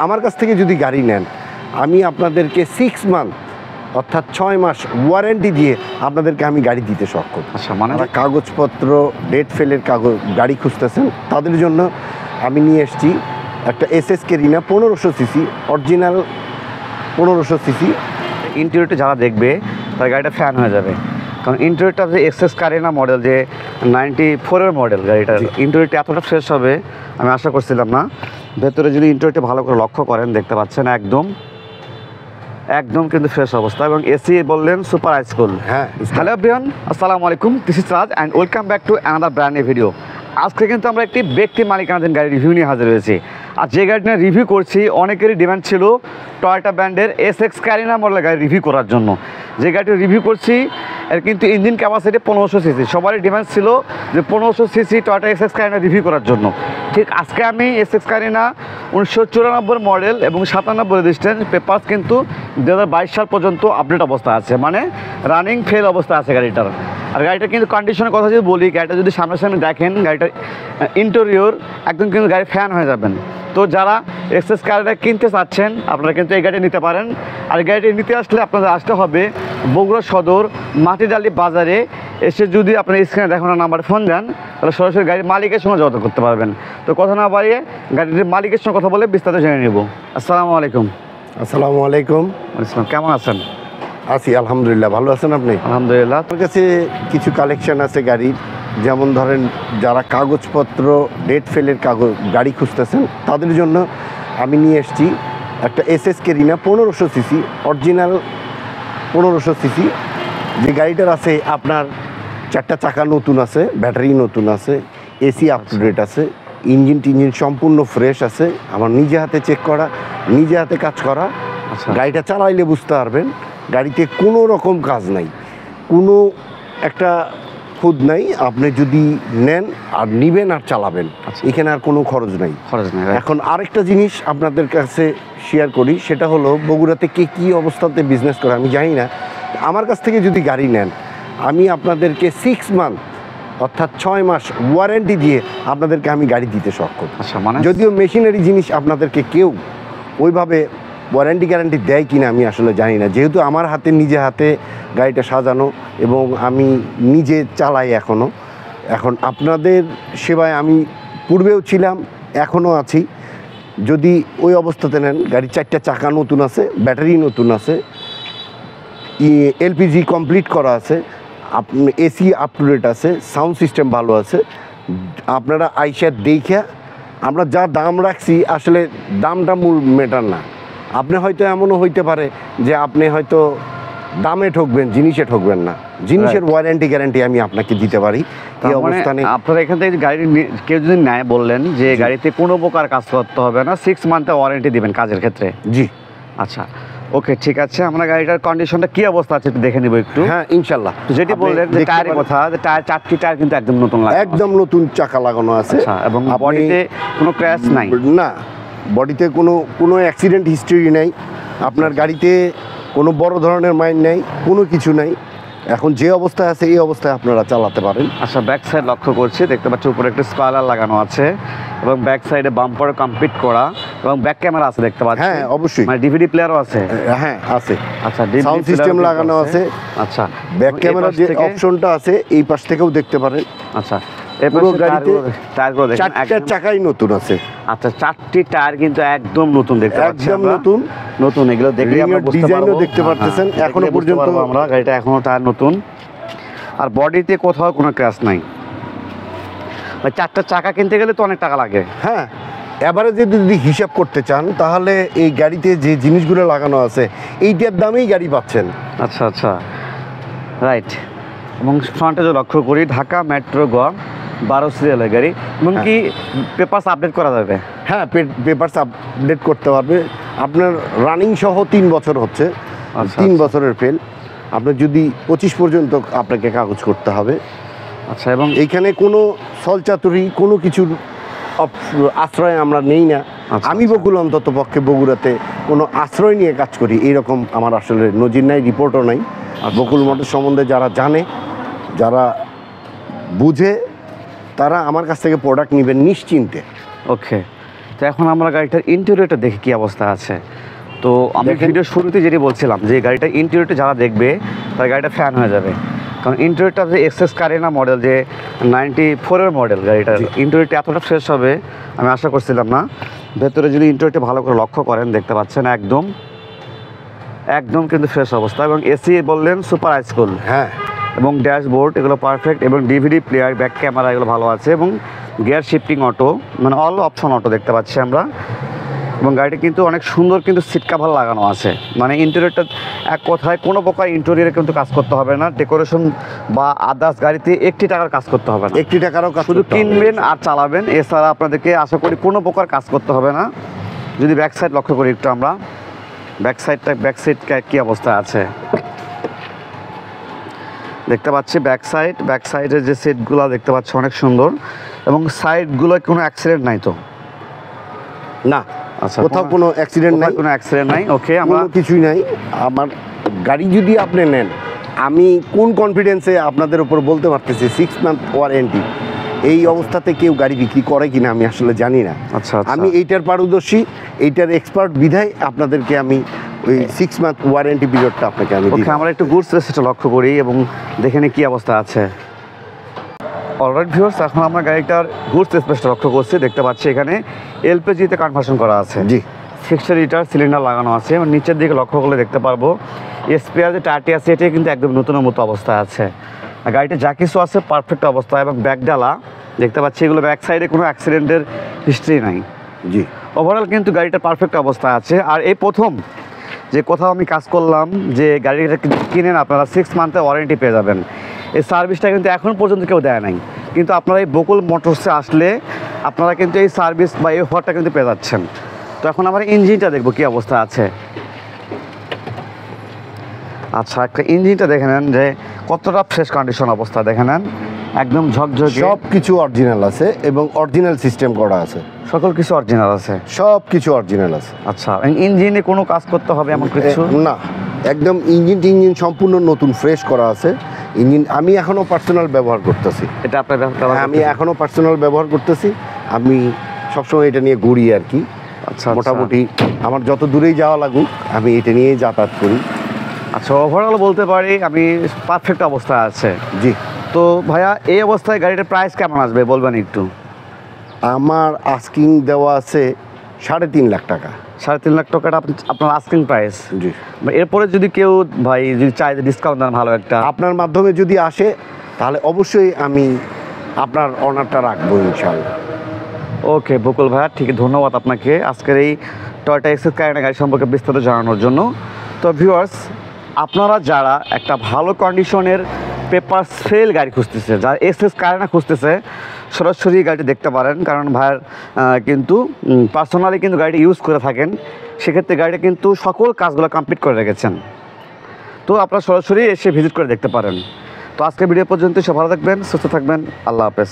আমার কাছ থেকে যদি গাড়ি নেন, আমি আপনাদেরকে 6 মান্থ অর্থাৎ 6 মাস ওয়ারেন্টি দিয়ে আপনাদেরকে আমি গাড়ি দিতে সক্ষম। আচ্ছা, মানে কাগজপত্র ডেট ফেলের গাড়ি খুঁজতেছেন তাদের জন্য আমি নিয়ে এসেছি একটা SSK রিনা 1500 সিসি, অরিজিনাল 1500 সিসি। ইন্টেরিয়রটা যারা দেখবে তার গাড়িটা ফ্যান হয়ে যাবে, কারণ ইন্টেরিয়রটা যে এক্সএস কারিনা মডেল, যে 94-এর মডেল গাড়িটার ইন্টেরিয়রটা এতটা ফ্রেশ হবে আমি আশা করছিলাম না। ভেতরে যদি ইন্টেরিয়রটা ভালো করে লক্ষ্য করেন দেখতে পাচ্ছেন একদম কিন্তু ফ্রেশ অবস্থা, এবং এসি বললেন সুপার হাইস্কুল। হ্যাঁ, হ্যালো এভরিওয়ান, আসসালামু আলাইকুম, this is Raj and welcome back to another brand new video. আজকে কিন্তু আমরা একটি ব্যক্তি মালিকানাধীন গাড়ি রিভিউ নিয়ে হাজির হয়েছি। আর যে গাড়িটা রিভিউ করছি অনেকেরই ডিমান্ড ছিল টয়োটা ব্র্যান্ডের SX কারিনা মডেলের গাড়ি রিভিউ করার জন্য। যে গাড়িটি রিভিউ করছি এর কিন্তু ইঞ্জিন ক্যাপাসিটি 1500 সিসি, সবারই ডিমান্ড ছিল যে 1500 CC Toyota SX Kareena review করার জন্য। ঠিক আজকে আমি SX কারিনা 1994 মডেল এবং 97 রেজিস্ট্রেশন, পেপারস কিন্তু 2022 সাল পর্যন্ত আপডেট অবস্থা আছে, মানে রানিং ফেল অবস্থা আছে গাড়িটার। আর গাড়িটা কিন্তু কন্ডিশনের কথা যদি বলি, গাড়িটা যদি সামনাসামনি দেখেন গাড়িটার ইন্টেরিয়র একদম কিন্তু গাড়ি ফ্যান হয়ে যাবেন। তো যারা SX কারিনা কিনতে চাচ্ছেন আপনারা কিন্তু এই গাড়ি নিতে পারেন। আর গাড়িটি নিতে আসলে আপনাদের আসতে হবে বগুড়া সদর মাটিডালি বাজারে এসে যদি আপনার স্ক্রিনে দেখানোর নাম্বারে ফোন দেন তাহলে সরাসরি গাড়ির মালিকের সঙ্গে যোগাযোগ করতে পারবেন। তো কথা না বাড়িয়ে গাড়িটির মালিকের সঙ্গে কথা বলে বিস্তারিত জেনে নেব। আসসালামু আলাইকুম। আসসালামু আলাইকুম। কেমন আছেন? আছি আলহামদুলিল্লাহ, ভালো আছেন আপনি? আলহামদুলিল্লাহ। আমার কাছে কিছু কালেকশন আছে গাড়ির, যেমন ধরেন যারা কাগজপত্র ডেট ফেলের গাড়ি খুঁজতেছেন তাদের জন্য আমি নিয়ে এসেছি একটা SSK রিনা 1500 সিসি, অরিজিনাল 1500 সিসি। যে গাড়িটার আছে আপনার 4টা চাকা নতুন আছে, ব্যাটারি নতুন আছে, এসি আপ টু ডেট আছে, ইঞ্জিন সম্পূর্ণ ফ্রেশ আছে, আমার নিজে হাতে চেক করা, নিজে হাতে কাজ করা। গাড়িটা চালাইলে বুঝতে পারবেন গাড়িতে কোনো রকম কাজ নাই, কোনো একটা খুদ নাই। আপনি যদি নেন আর নিবেন আর চালাবেন, এখানে আর কোনো খরচ নাই। এখন আরেকটা জিনিস আপনাদের কাছে শেয়ার করি, সেটা হলো বগুড়াতে কে কী অবস্থাতে বিজনেস করে আমি জানি না। আমার কাছ থেকে যদি গাড়ি নেন, আমি আপনাদেরকে 6 মান্থ অর্থাৎ 6 মাস ওয়ারেন্টি দিয়ে আপনাদেরকে আমি গাড়ি দিতে সক্ষম। মানে যদিও মেশিনারি জিনিস আপনাদেরকে কেউ ওইভাবে ওয়ারেন্টি গ্যারান্টি দেয় কিনা আমি আসলে জানি না, যেহেতু আমার হাতে নিজে হাতে গাড়িটা সাজানো এবং আমি নিজে চালাই এখন আপনাদের সেবায় আমি পূর্বেও ছিলাম, এখনও আছি। যদি ওই অবস্থাতে নেন, গাড়ির 4টা চাকা নতুন আছে, ব্যাটারি নতুন আছে, LPG কমপ্লিট করা আছে, এসি আপ টু ডেট আছে, সাউন্ড সিস্টেম ভালো আছে। আপনারা আইসা দেখে, আমরা যা দাম রাখছি আসলে দামটা মূল ম্যাটার না। আপনি হয়তো এমনও হইতে পারে যে আপনি হয়তো দামে ঠকবেন, জিনিসে ঠকবেন না। জিনিসের ওয়ারেন্টি গ্যারান্টি আমি আপনাকে দিতে পারি। এই অবস্থানে আপনারা এখান থেকে গাড়ি কেউ যদি নেয়, বললেন যে গাড়িতে কোনো প্রকার কাজ করতে হবে না, 6 মান্থের ওয়ারেন্টি দিবেন কাজের ক্ষেত্রে। জি, আচ্ছা, ওকে, ঠিক আছে। আমরা গাড়িটার কন্ডিশনটা কি অবস্থা আছে একটু দেখে নিব একটু। হ্যাঁ, ইনশাল্লাহ। যেটি বললেন যে টায়ারের কথা, যে টায়ার 4টি টায়ার কিন্তু একদম নতুন লাগে, একদম নতুন চাকা লাগানো আছে। এবং বডিতে কোনো ক্র্যাশ নাই না, বডিতে কোনো অ্যাক্সিডেন্ট হিস্ট্রি নেই। আপনার গাড়িতে কোনো বড় ধরনের মাইন্ড নেই, কোনো কিছু নাই। এখন যে অবস্থায় আছে এই অবস্থায় আপনারা চালাতে পারেন। আচ্ছা, ব্যাক সাইড লক্ষ্য করছি, দেখতে পাচ্ছি উপরে একটা স্পয়লার লাগানো আছে এবং ব্যাক সাইডে বাম্পার কমপ্লিট করা এবং ব্যাক ক্যামেরা আছে দেখতে পাচ্ছি। হ্যাঁ, অবশ্যই। মানে DVD প্লেয়ারও আছে? হ্যাঁ, আছে। আচ্ছা, সাউন্ড সিস্টেম লাগানো আছে। আচ্ছা, ব্যাক ক্যামেরা যে অপশনটা আছে এই পাশ থেকেও দেখতে পারেন। আচ্ছা, পুরো গাড়িতে টায়ারগুলো দেখেন 4টা চাকাই নতুন আছে। আচ্ছা, 4টি টায়ার কিন্তু একদম নতুন দেখতে পাচ্ছি, একদম নতুন। এগুলো দেখলে আমরা বুঝতে পারবো, ডিজাইনও দেখতে পারতেছেন। এখনো পর্যন্ত আমরা গাড়িটা এখনো টায়ার নতুন, আর বডিতে কোথাও কোনো ক্র্যাশ নাই। 4টা চাকা কিনতে গেলে তো অনেক টাকা লাগে। হ্যাঁ, এবারে যদি হিসাব করতে চান তাহলে এই গাড়িতে যে জিনিসগুলো লাগানো আছে এইটার দামেই গাড়ি পাচ্ছেন। আচ্ছা, রাইট। এবং ফ্রন্টে যে লক্ষ্য করি ঢাকা মেট্রো গ 12 সিরিয়ালের গাড়ি, এবং কি পেপারস আপডেট করা যাবে? হ্যাঁ, পেপারস আপডেট করতে পারবে। আপনার রানিং সহ 3 বছর হচ্ছে, 3 বছরের ফেল। আপনার যদি 25 পর্যন্ত আপনাকে কাগজ করতে হবে। আচ্ছা, এবং এইখানে কোনো সলচাতুরি কোনো কিছুর আশ্রয় আমরা নেই না। আমি বকুল অন্তত পক্ষে বগুড়াতে কোনো আশ্রয় নিয়ে কাজ করি এরকম আমার আসলে নজির নাই, রিপোর্টও নাই। বকুল মোটর সম্বন্ধে যারা জানে, যারা বুঝে, তারা আমার কাছ থেকে প্রোডাক্ট নেবেন নিশ্চিন্তে। ওকে, তো এখন আমরা গাড়িটার ইন্টেরিয়রটা দেখি কী অবস্থা আছে। তো আমি দেখেন। ভিডিও শুরুতে যেটি বলছিলাম যে গাড়িটার ইন্টেরিয়রটা যারা দেখবে তার গাড়িটা ফ্যান হয়ে যাবে, কারণ ইন্টেরিয়রটা যে এক্সএস কারিনা মডেল, যে 94-এর মডেল, গাড়িটার ইন্টেরিয়রটা এতটা ফ্রেশ হবে আমি আশা করছিলাম না। ভেতরে যদি ইন্টেরিয়রটা ভালো করে লক্ষ্য করেন দেখতে পাচ্ছেন একদম একদম কিন্তু ফ্রেশ অবস্থা, এবং এসি বললেন সুপার হাইস্কুল, হ্যাঁ, এবং ড্যাশবোর্ড এগুলো পারফেক্ট, এবং ডিভিডি প্লেয়ার, ব্যাক ক্যামেরা এগুলো ভালো আছে, এবং গিয়ার শিফটিং অটো, মানে অল অপশন অটো দেখতে পাচ্ছি আমরা। এবং গাড়িটা কিন্তু অনেক সুন্দর কিন্তু সিট কাভার লাগানো আছে, মানে ইন্টেরিয়রটা এক কথায় কোনো প্রকার ইন্টেরিয়রে কিন্তু কাজ করতে হবে না, ডেকোরেশন বা আদার্স গাড়িতে একটি টাকার কাজ করতে হবে না, 1 টাকারও কাজ শুধু করতে হবে না। কিনবেন আর চালাবেন, এছাড়া আপনাদেরকে আশা করি কোনো প্রকার কাজ করতে হবে না। যদি ব্যাক সাইড লক্ষ্য করি একটু আমরা, ব্যাক সাইড কী অবস্থা আছে দেখতে পাচ্ছি। ব্যাক সাইডের যে সিটগুলো দেখতে পাচ্ছি অনেক সুন্দর, এবং সাইডগুলো কোনো অ্যাক্সিডেন্ট নাই তো? না, আচ্ছা, কোথাও কোনো অ্যাক্সিডেন্ট নাই, কোনো অ্যাক্সিডেন্ট নাই। ওকে, আমরা কোনো কিছুই নাই। আমার গাড়ি যদি আপনি নেন, আমি কোন কনফিডেন্সে আপনাদের উপর বলতে পারতেছি 6 মান্থ ওয়ারেন্টি। এই অবস্থাতে কেউ গাড়ি বিক্রি করে কিনা আমি আসলে জানি না। আচ্ছা, আমি এইটার পারদর্শী, এইটার এক্সপার্ট বিধায় আপনাদেরকে আমি ওই 6 মান্থ ওয়ারেন্টি পিরিয়ডটা আপনাকে আমি দিই। ওকে, আমরা একটু গুড স্পেসটা লক্ষ্য করি এবং দেখে নিই কী অবস্থা আছে। অলরাইট ভিউয়ার্স, এখন আমরা গাড়িটার গুড স্পেসটা লক্ষ্য করছি, দেখতে পাচ্ছি এখানে এলপিজিতে কনভার্সন করা আছে, জি 60 লিটার সিলিন্ডার লাগানো আছে, এবং নিচের দিকে লক্ষ্য করলে দেখতে পারবো স্পেয়ার যে টায়ারটি আছে এটি কিন্তু একদম নতুনের মতো অবস্থায় আছে। আর গাড়িটা যা কিছু আছে পারফেক্ট অবস্থা, এবং ব্যাকডালা দেখতে পাচ্ছি এগুলো ব্যাক সাইডে কোনো অ্যাক্সিডেন্টের হিস্ট্রি নাই। জি ওভারঅল কিন্তু গাড়িটা পারফেক্ট অবস্থায় আছে। আর এই প্রথম যে কোথাও আমি কাজ করলাম যে গাড়িটা কিনেন আপনারা 6 মান্থের ওয়ারেন্টি পেয়ে যাবেন, এই সার্ভিসটা কিন্তু এখন পর্যন্ত কেউ দেয় নাই, কিন্তু আপনারা এই বকুল মোটরসে আসলে আপনারা কিন্তু এই সার্ভিস বা এই অফারটা কিন্তু পেয়ে যাচ্ছেন। তো এখন আমরা ইঞ্জিনটা দেখবো কী অবস্থা আছে। আচ্ছা, একটা ইঞ্জিনটা দেখে নেন যে কতটা ফ্রেশ কন্ডিশন অবস্থা, দেখে নেন একদম ঝকঝকে, সব কিছু অরিজিনাল আছে এবং অরিজিনাল সিস্টেম করা আছে, সকল কিছু অরিজিনাল আছে। সব কিছু অরিজিনাল আছে। আচ্ছা, ইঞ্জিনে কোনো কাজ করতে হবে এমন কিছু না, একদম ইঞ্জিন সম্পূর্ণ নতুন ফ্রেশ করা আছে। ইঞ্জিন আমি এখনও পার্সোনাল ব্যবহার করতেছি, এটা আপনার আমি এখনও পার্সোনাল ব্যবহার করতেছি। আমি সবসময় এটা নিয়ে ঘুরি আর কি। আচ্ছা, মোটামুটি আমার যত দূরেই যাওয়া লাগুক আমি এটা নিয়েই যাতায়াত করি। আচ্ছা, ওভারঅল বলতে পারি আমি পারফেক্ট অবস্থা আছে। জি, তো ভাইয়া এই অবস্থায় গাড়িটার প্রাইস কেমন আসবে বলবেন একটু? আমার আস্কিং দেওয়া আছে 3.5 লাখ টাকা। 3.5 লাখ টাকাটা আপনার আস্কিং প্রাইস। জি, এরপরে যদি কেউ ভাই যদি চায় ডিসকাউন্ট দেন ভালো একটা, আপনার মাধ্যমে যদি আসে তাহলে অবশ্যই আমি আপনার অনারটা রাখবো ইনশাআল্লাহ। ওকে বকুল ভাইয়া, ঠিক আছে, ধন্যবাদ আপনাকে আজকের এই টয়োটা এক্সএস কারিনা গাড়ি সম্পর্কে বিস্তারিত জানানোর জন্য। তো ভিউয়ার্স, আপনারা যারা একটা ভালো কন্ডিশনের পেপার সেল গাড়ি খুঁজতেছে, যারা এক্সএস কারিনা খুঁজতেছে, সরাসরি গাড়িটি দেখতে পারেন, কারণ ভাইয়ার কিন্তু পার্সোনালি কিন্তু গাড়িটি ইউজ করে থাকেন, সেক্ষেত্রে গাড়িটা কিন্তু সকল কাজগুলো কমপ্লিট করে রেখেছেন। তো আপনারা সরাসরি এসে ভিজিট করে দেখতে পারেন। তো আজকের ভিডিও পর্যন্ত সব ভালো থাকবেন, সুস্থ থাকবেন, আল্লাহ হাফেজ।